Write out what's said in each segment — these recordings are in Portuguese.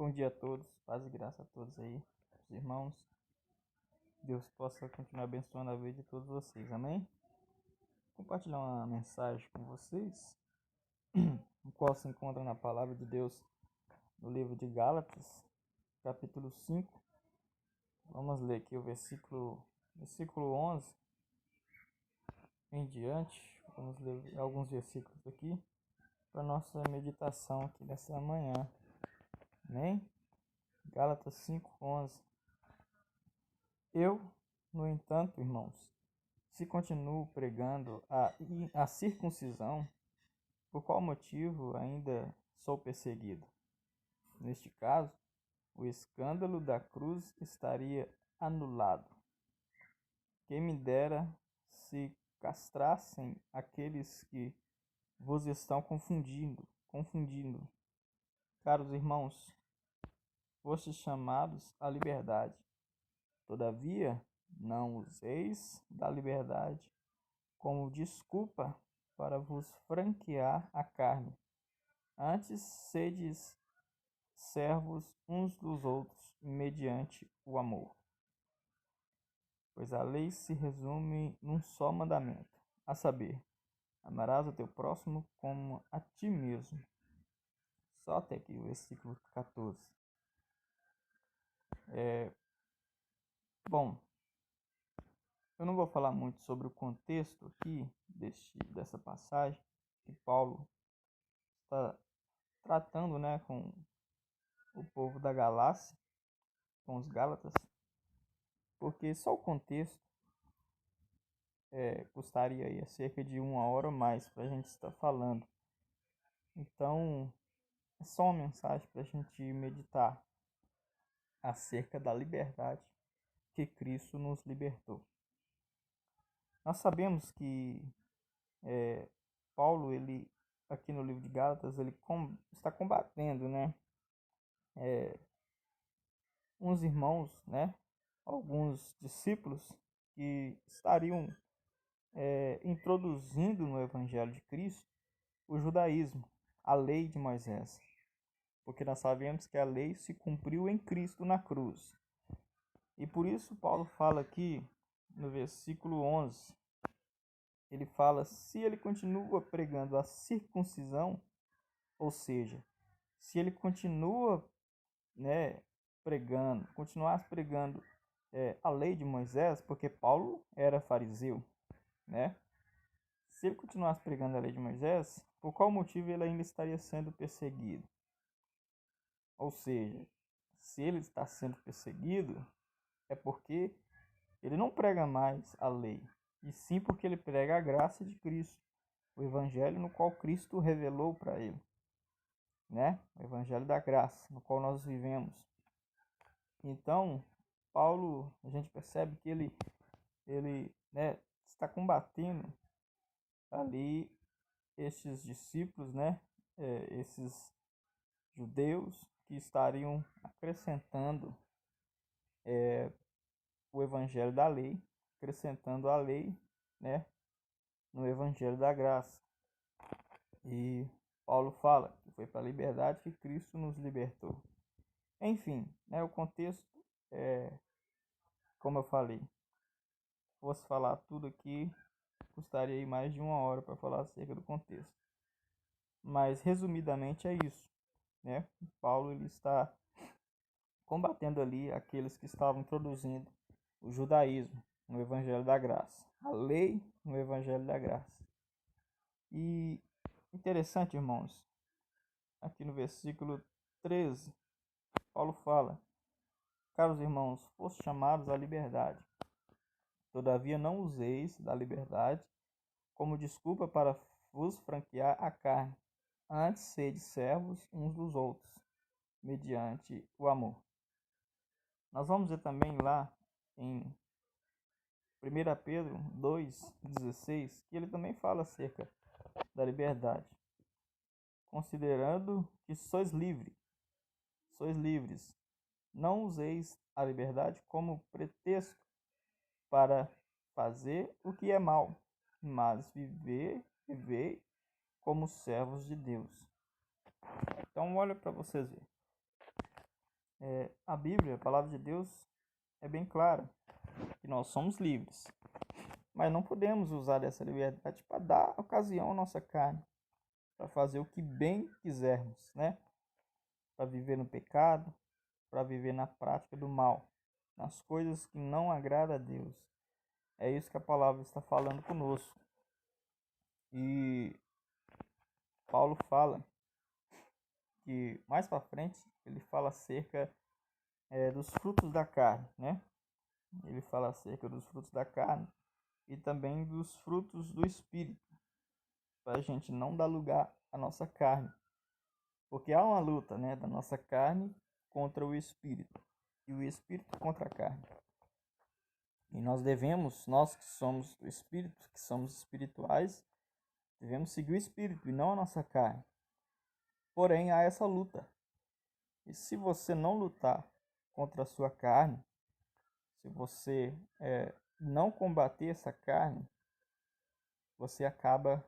Bom dia a todos, paz e graça a todos aí, os irmãos. Deus possa continuar abençoando a vida de todos vocês, amém? Compartilhar uma mensagem com vocês, o qual se encontra na palavra de Deus no livro de Gálatas, capítulo 5. Vamos ler aqui o versículo 11 em diante. Vamos ler alguns versículos aqui para nossa meditação aqui nessa manhã, amém? Gálatas 5:11. Eu, no entanto, irmãos, se continuo pregando a circuncisão, por qual motivo ainda sou perseguido? Neste caso, o escândalo da cruz estaria anulado. Quem me dera se castrassem aqueles que vos estão confundindo. Caros irmãos, fostes chamados à liberdade. Todavia, não useis da liberdade como desculpa para vos franquear a carne. Antes, sedes servos uns dos outros, mediante o amor. Pois a lei se resume num só mandamento, a saber, amarás o teu próximo como a ti mesmo. Só até aqui o versículo 14. Bom, eu não vou falar muito sobre o contexto aqui dessa passagem que Paulo está tratando, com o povo da Galácia, com os Gálatas, porque só o contexto custaria aí cerca de 1 hora ou mais para a gente estar falando. Então, é só uma mensagem para a gente meditar acerca da liberdade que Cristo nos libertou. Nós sabemos que Paulo, ele aqui no livro de Gálatas, ele está combatendo, uns irmãos, alguns discípulos que estariam introduzindo no Evangelho de Cristo o judaísmo, a lei de Moisés. Porque nós sabemos que a lei se cumpriu em Cristo na cruz. E por isso Paulo fala aqui no versículo 11, ele fala, se ele continua pregando a circuncisão, ou seja, se ele continua continuasse pregando a lei de Moisés, porque Paulo era fariseu, se ele continuasse pregando a lei de Moisés, por qual motivo ele ainda estaria sendo perseguido? Ou seja, se ele está sendo perseguido, é porque ele não prega mais a lei, e sim porque ele prega a graça de Cristo, o evangelho no qual Cristo revelou para ele, o evangelho da graça, no qual nós vivemos. Então, Paulo, a gente percebe que ele está combatendo ali esses discípulos, esses judeus que estariam acrescentando o evangelho da lei, acrescentando a lei, no evangelho da graça. E Paulo fala que foi para a liberdade que Cristo nos libertou. Enfim, o contexto como eu falei, se fosse falar tudo aqui, custaria aí mais de 1 hora para falar acerca do contexto. Mas resumidamente é isso, Paulo ele está combatendo ali aqueles que estavam introduzindo o judaísmo no evangelho da graça, a lei no evangelho da graça. E interessante, irmãos, aqui no versículo 13, Paulo fala, caros irmãos, fostes chamados à liberdade. Todavia não useis da liberdade como desculpa para vos franquear a carne. Antes sede servos uns dos outros, mediante o amor. Nós vamos ver também lá em 1 Pedro 2,16, que ele também fala acerca da liberdade. Considerando que sois livres, não useis a liberdade como pretexto para fazer o que é mal, mas vivei como servos de Deus. Então olha para vocês verem. A Bíblia, a palavra de Deus, é bem clara que nós somos livres, mas não podemos usar dessa liberdade para dar ocasião à nossa carne, para fazer o que bem quisermos, né? Para viver no pecado, para viver na prática do mal, nas coisas que não agradam a Deus. É isso que a palavra está falando conosco. E Paulo fala que mais para frente ele fala acerca dos frutos da carne, né? Ele fala acerca dos frutos da carne e também dos frutos do Espírito, para a gente não dar lugar à nossa carne, porque há uma luta, né, da nossa carne contra o Espírito e o Espírito contra a carne. E nós que somos do Espírito, que somos espirituais, devemos seguir o Espírito e não a nossa carne. Porém, há essa luta. E se você não lutar contra a sua carne, se você não combater essa carne, você acaba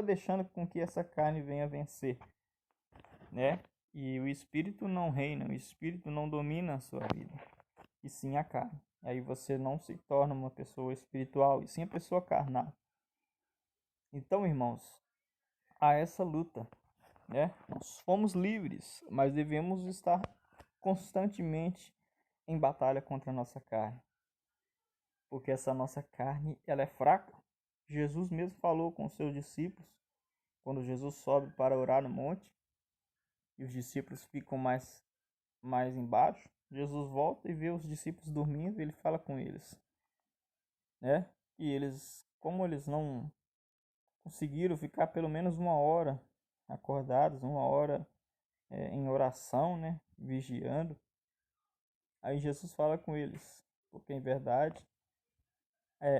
deixando com que essa carne venha vencer, né? E o espírito não reina, o espírito não domina a sua vida, e sim a carne. Aí você não se torna uma pessoa espiritual, e sim a pessoa carnal. Então, irmãos, há essa luta, né? Nós fomos livres, mas devemos estar constantemente em batalha contra a nossa carne, porque essa nossa carne, ela é fraca. Jesus mesmo falou com os seus discípulos, quando Jesus sobe para orar no monte, e os discípulos ficam mais embaixo, Jesus volta e vê os discípulos dormindo, e ele fala com eles, né? E eles, como eles não conseguiram ficar pelo menos uma hora acordados, uma hora em oração, né? Vigiando, aí Jesus fala com eles, porque em verdade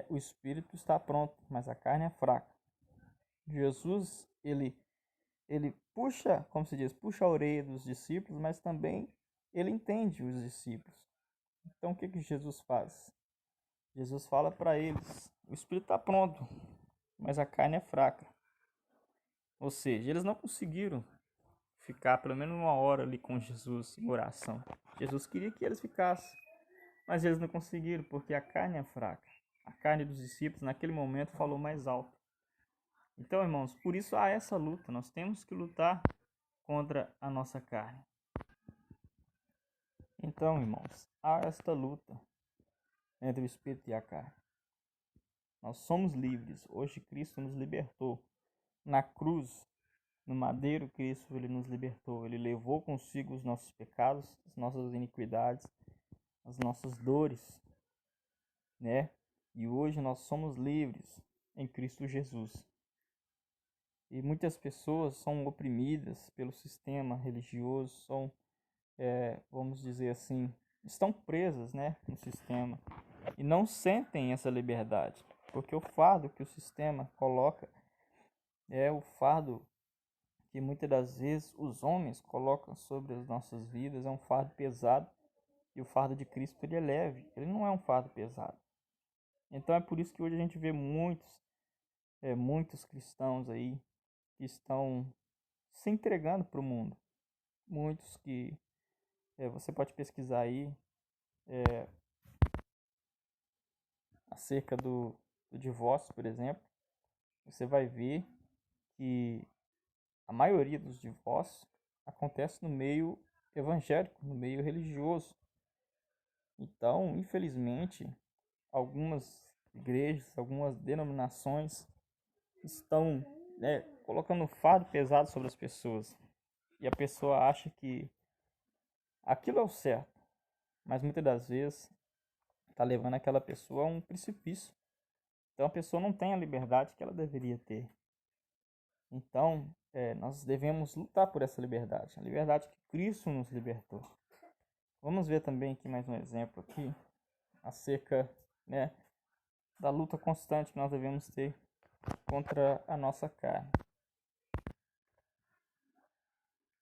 o espírito está pronto, mas a carne é fraca. Jesus, ele puxa, como se diz, puxa a orelha dos discípulos, mas também ele entende os discípulos. Então o que que Jesus faz? Jesus fala para eles: o espírito está pronto, mas a carne é fraca. Ou seja, eles não conseguiram ficar pelo menos uma hora ali com Jesus em oração. Jesus queria que eles ficassem, mas eles não conseguiram porque a carne é fraca. A carne dos discípulos naquele momento falou mais alto. Então, irmãos, por isso há essa luta. Nós temos que lutar contra a nossa carne. Então, irmãos, há esta luta entre o espírito e a carne. Nós somos livres. Hoje Cristo nos libertou. Na cruz, no madeiro, Cristo ele nos libertou. Ele levou consigo os nossos pecados, as nossas iniquidades, as nossas dores, né? E hoje nós somos livres em Cristo Jesus. E muitas pessoas são oprimidas pelo sistema religioso, vamos dizer assim, estão presas, né, no sistema e não sentem essa liberdade, porque o fardo que o sistema coloca é o fardo que muitas das vezes os homens colocam sobre as nossas vidas, é um fardo pesado, e o fardo de Cristo ele é leve, ele não é um fardo pesado. Então é por isso que hoje a gente vê muitos cristãos aí que estão se entregando para o mundo. Muitos que você pode pesquisar aí acerca do divórcio, por exemplo. Você vai ver que a maioria dos divórcios acontece no meio evangélico, no meio religioso. Então, infelizmente, algumas igrejas, algumas denominações estão colocando fardo pesado sobre as pessoas. E a pessoa acha que aquilo é o certo, mas muitas das vezes está levando aquela pessoa a um precipício. Então a pessoa não tem a liberdade que ela deveria ter. Então nós devemos lutar por essa liberdade, a liberdade que Cristo nos libertou. Vamos ver também aqui mais um exemplo aqui acerca, né, da luta constante que nós devemos ter contra a nossa carne.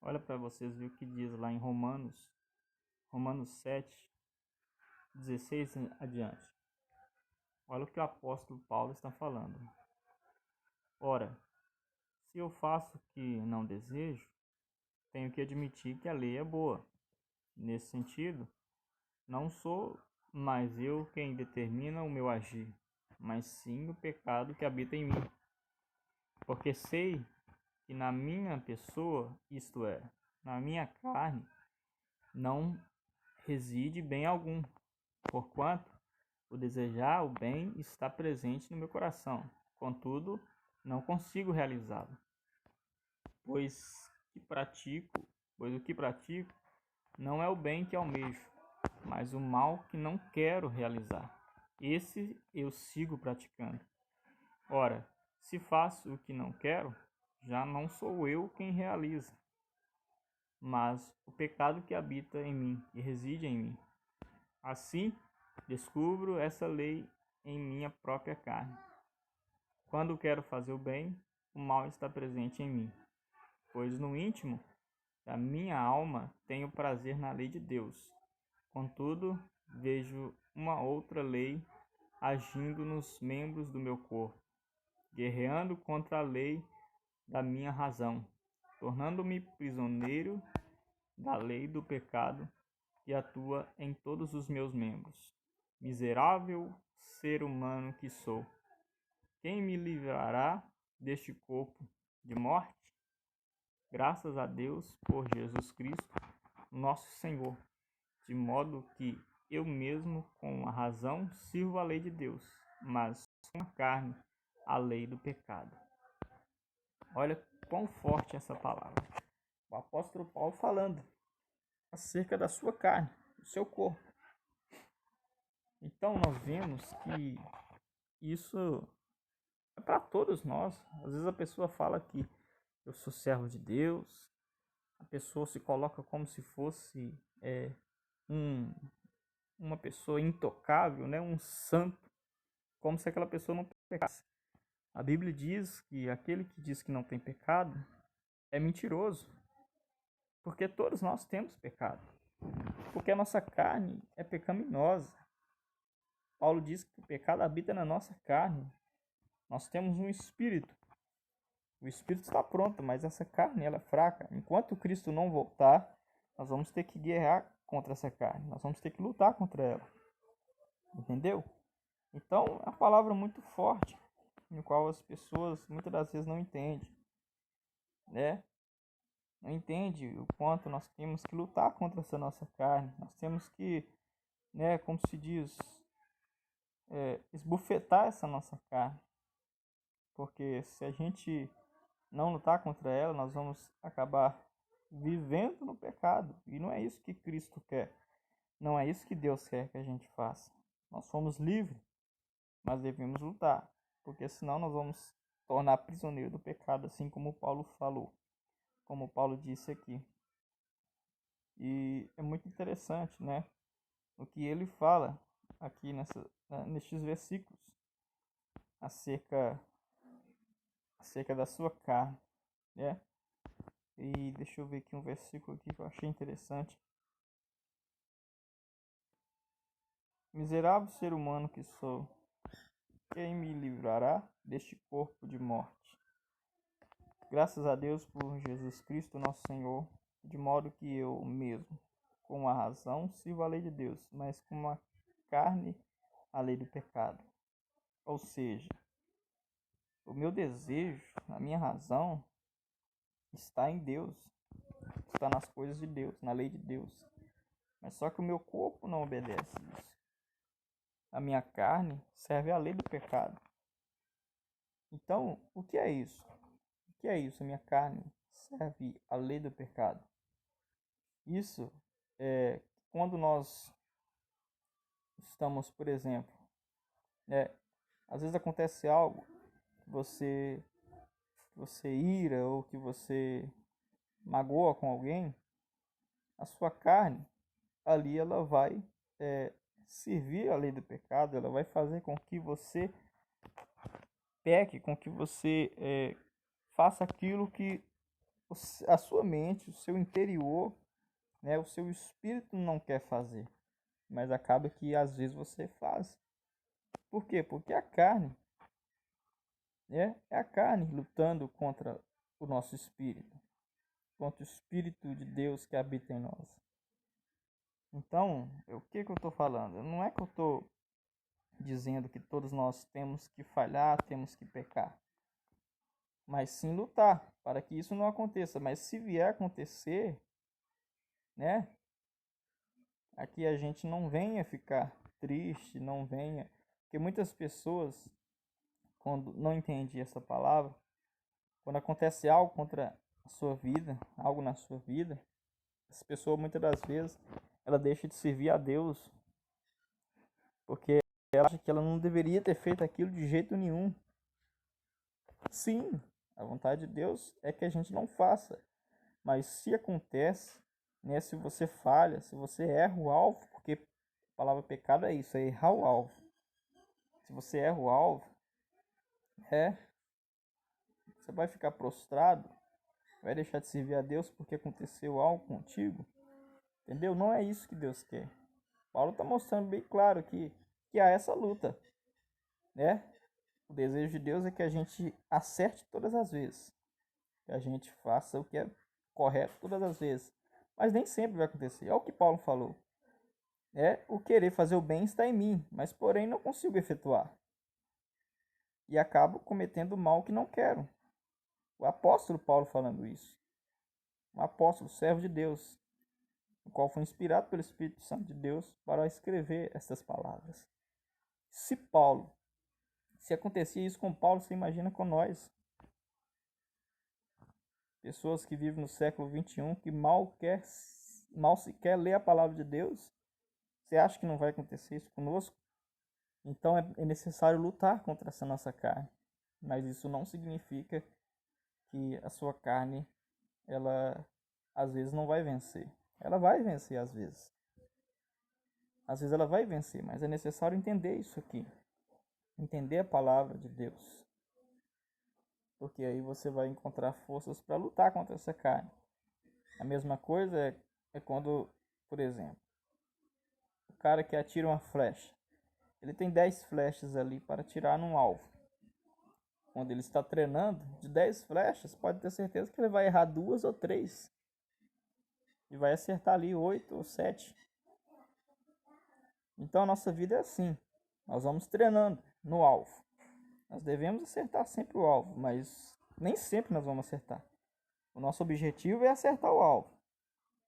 Olha para vocês ver o que diz lá em Romanos 7, 16 adiante. Olha o que o apóstolo Paulo está falando. Ora, se eu faço o que não desejo, tenho que admitir que a lei é boa. Nesse sentido, não sou mais eu quem determina o meu agir, mas sim o pecado que habita em mim. Porque sei que na minha pessoa, isto é, na minha carne, não reside bem algum, porquanto o desejar o bem está presente no meu coração. Contudo, não consigo realizá-lo, pois pois o que pratico não é o bem que almejo, mas o mal que não quero realizar. Esse eu sigo praticando. Ora, se faço o que não quero, já não sou eu quem realiza, mas o pecado que habita em mim e reside em mim. Assim, descubro essa lei em minha própria carne. Quando quero fazer o bem, o mal está presente em mim, pois no íntimo da minha alma tenho prazer na lei de Deus. Contudo, vejo uma outra lei agindo nos membros do meu corpo, guerreando contra a lei da minha razão, tornando-me prisioneiro da lei do pecado que atua em todos os meus membros. Miserável ser humano que sou, quem me livrará deste corpo de morte? Graças a Deus por Jesus Cristo, nosso Senhor, de modo que eu mesmo, com a razão, sirvo a lei de Deus, mas com a carne, a lei do pecado. Olha quão forte é essa palavra. O apóstolo Paulo falando acerca da sua carne, do seu corpo. Então nós vemos que isso é para todos nós. Às vezes a pessoa fala que eu sou servo de Deus, a pessoa se coloca como se fosse um, uma pessoa intocável, né? Um santo, como se aquela pessoa não pecasse. A Bíblia diz que aquele que diz que não tem pecado é mentiroso, porque todos nós temos pecado, porque a nossa carne é pecaminosa. Paulo diz que o pecado habita na nossa carne. Nós temos um espírito. O espírito está pronto, mas essa carne ela é fraca. Enquanto Cristo não voltar, nós vamos ter que guerrear contra essa carne. Nós vamos ter que lutar contra ela. Entendeu? Então, é uma palavra muito forte, no qual as pessoas muitas das vezes não entendem, né? Não entende o quanto nós temos que lutar contra essa nossa carne. Nós temos que, né, como se diz, esbufetar essa nossa carne. Porque se a gente não lutar contra ela, nós vamos acabar vivendo no pecado. E não é isso que Cristo quer. Não é isso que Deus quer que a gente faça. Nós somos livres, mas devemos lutar. Porque senão nós vamos tornar prisioneiro do pecado, assim como Paulo falou. Como Paulo disse aqui. E é muito interessante, né? O que ele fala aqui nestes versículos acerca da sua carne, né? E deixa eu ver aqui um versículo aqui que eu achei interessante. Miserável ser humano que sou, quem me livrará deste corpo de morte? Graças a Deus por Jesus Cristo, nosso Senhor, de modo que eu mesmo, com a razão, sirvo a lei de Deus, mas com a carne, a lei do pecado. Ou seja, o meu desejo, a minha razão, está em Deus, está nas coisas de Deus, na lei de Deus. Mas só que o meu corpo não obedece isso. A minha carne serve à lei do pecado. Então, o que é isso? O que é isso? A minha carne serve à lei do pecado. Isso é quando nós estamos, por exemplo, às vezes acontece algo que você ira ou que você magoa com alguém, a sua carne ali ela vai servir à lei do pecado, ela vai fazer com que você peque, com que você faça aquilo que a sua mente, o seu interior, né, o seu espírito não quer fazer, mas acaba que às vezes você faz. Por quê? Porque a carne, é a carne lutando contra o nosso espírito. contra o Espírito de Deus que habita em nós. Então, o que eu estou falando? Não é que eu estou dizendo que todos nós temos que falhar, temos que pecar, mas sim lutar para que isso não aconteça. Mas se vier a acontecer, né, aqui a gente não venha ficar triste, não venha, porque muitas pessoas, quando não entendem essa palavra, quando acontece algo contra a sua vida, algo na sua vida, essa pessoa muitas das vezes ela deixa de servir a Deus, porque ela acha que ela não deveria ter feito aquilo de jeito nenhum. Sim, a vontade de Deus é que a gente não faça, mas se acontece, né, se você falha, se você erra o alvo, porque a palavra pecado é isso, é errar o alvo. Se você erra o alvo, você vai ficar prostrado, vai deixar de servir a Deus porque aconteceu algo contigo, entendeu? Não é isso que Deus quer. Paulo está mostrando bem claro que há essa luta, né? O desejo de Deus é que a gente acerte todas as vezes, que a gente faça o que é correto todas as vezes, mas nem sempre vai acontecer. É o que Paulo falou. O querer fazer o bem está em mim, mas porém não consigo efetuar. E acabo cometendo o mal que não quero. O apóstolo Paulo falando isso. Um apóstolo, servo de Deus, o qual foi inspirado pelo Espírito Santo de Deus para escrever estas palavras. Se acontecia isso com Paulo, você imagina com nós. Pessoas que vivem no século 21, que mal sequer lê a palavra de Deus. Você acha que não vai acontecer isso conosco? Então é necessário lutar contra essa nossa carne. Mas isso não significa que a sua carne, ela às vezes não vai vencer. Ela vai vencer às vezes. Às vezes ela vai vencer, mas é necessário entender isso aqui. Entender a palavra de Deus. Porque aí você vai encontrar forças para lutar contra essa carne. A mesma coisa é quando, por exemplo, o cara que atira uma flecha. Ele tem 10 flechas ali para atirar num alvo. Quando ele está treinando, de 10 flechas, pode ter certeza que ele vai errar 2 ou 3. E vai acertar ali 8 ou 7. Então a nossa vida é assim. Nós vamos treinando no alvo. Nós devemos acertar sempre o alvo, mas nem sempre nós vamos acertar. O nosso objetivo é acertar o alvo.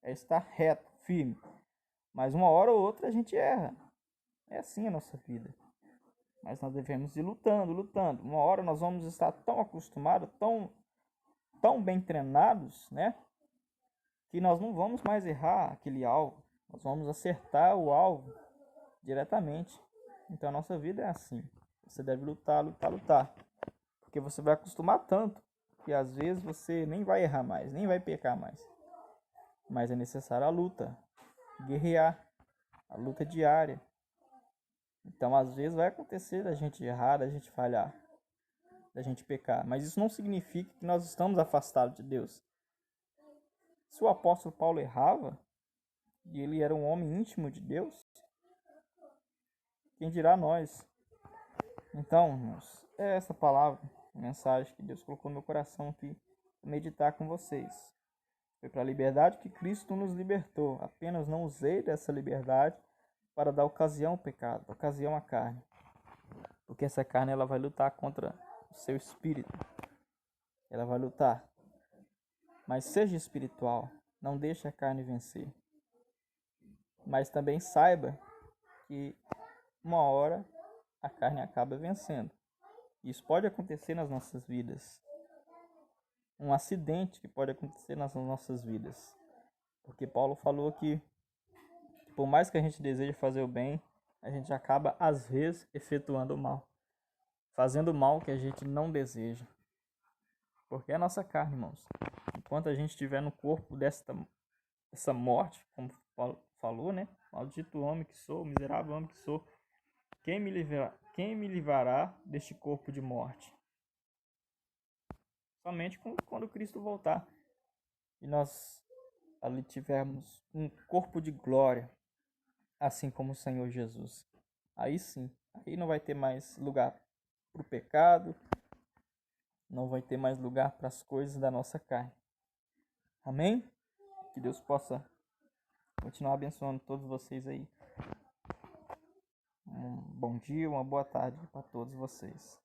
É estar reto, firme. Mas uma hora ou outra a gente erra. É assim a nossa vida. Mas nós devemos ir lutando, lutando. Uma hora nós vamos estar tão acostumados, tão bem treinados, né? Que nós não vamos mais errar aquele alvo. Nós vamos acertar o alvo diretamente. Então a nossa vida é assim. Você deve lutar, lutar, lutar. Porque você vai acostumar tanto que às vezes você nem vai errar mais, nem vai pecar mais. Mas é necessária a luta, guerrear, a luta diária. Então às vezes vai acontecer da gente errar, da gente falhar, da gente pecar. Mas isso não significa que nós estamos afastados de Deus. Se o apóstolo Paulo errava, e ele era um homem íntimo de Deus, quem dirá nós? Então, irmãos, é essa palavra, a mensagem que Deus colocou no meu coração aqui, para meditar com vocês. Foi para a liberdade que Cristo nos libertou. Apenas não usei dessa liberdade para dar ocasião ao pecado, ocasião à carne. Porque essa carne ela vai lutar contra o seu espírito. Ela vai lutar. Mas seja espiritual, não deixe a carne vencer. Mas também saiba que uma hora a carne acaba vencendo. Isso pode acontecer nas nossas vidas. Um acidente que pode acontecer nas nossas vidas. Porque Paulo falou que por mais que a gente deseje fazer o bem, a gente acaba às vezes efetuando o mal. Fazendo o mal que a gente não deseja. Porque é a nossa carne, irmãos. Enquanto a gente estiver no corpo dessa morte, como Paulo falou, né? Maldito homem que sou, miserável homem que sou. Quem me livrará deste corpo de morte? Somente quando Cristo voltar. E nós ali tivermos um corpo de glória, assim como o Senhor Jesus. Aí sim, aí não vai ter mais lugar para o pecado, não vai ter mais lugar para as coisas da nossa carne. Amém? Que Deus possa continuar abençoando todos vocês aí. Um bom dia, uma boa tarde para todos vocês.